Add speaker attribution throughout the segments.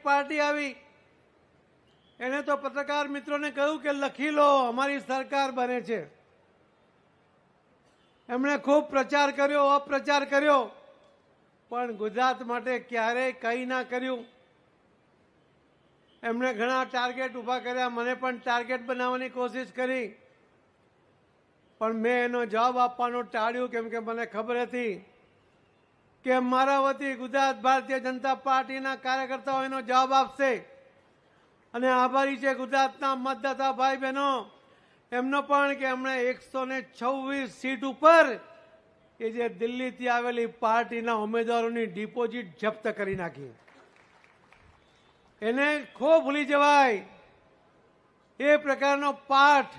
Speaker 1: Party આવી, એને તો પત્રકાર મિત્રોને કહ્યું કે લખી લો, અમારી સરકાર બને છે. એમણે ખૂબ પ્રચાર કર્યો, અપ્રચાર કર્યો, પણ ગુજરાત માટે ક્યારેય કંઈ ના કર્યું. એમણે ઘણા ટાર્ગેટ ઊભા કર્યા, મને પણ ટાર્ગેટ બનાવવાની કોશિશ કરી, પણ મેં એનો જવાબ આપવાનું ટાળ્યું, કેમ કે મને ખબર હતી કે મારા વતી ગુજરાત ભારતીય જનતા પાર્ટીના કાર્યકર્તાઓ એનો જવાબ આપશે. અને આભારી છે ગુજરાતના મતદાતા ભાઈ બહેનો એમનો પણ કે એમણે 126 સીટ ઉપર એ જે દિલ્હીથી આવેલી પાર્ટીના ઉમેદવારોની ડિપોઝિટ જપ્ત કરી નાખી. એને ખૂબ ભૂલી જવાય એ પ્રકારનો પાઠ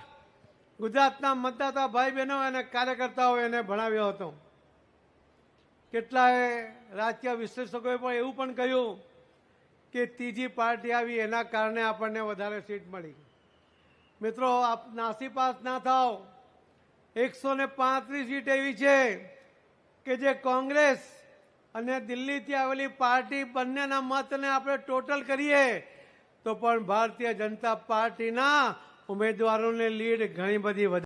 Speaker 1: ગુજરાતના મતદાતા ભાઈ બહેનો અને કાર્યકર્તાઓ એને ભણાવ્યો હતો. કેટલાય રાજકીય વિશ્લેષકોએ પણ એવું પણ કહ્યું કે ત્રીજી પાર્ટી આવી એના કારણે આપણને વધારે સીટ મળી. મિત્રો, આપ નાસીપાસ ના થાવ. 135 સીટ એવી છે કે જે કોંગ્રેસ અને દિલ્હીથી આવેલી પાર્ટી બંનેના મતને આપણે ટોટલ કરીએ તો પણ ભારતીય જનતા પાર્ટીના ઉમેદવારોની લીડ ઘણી બધી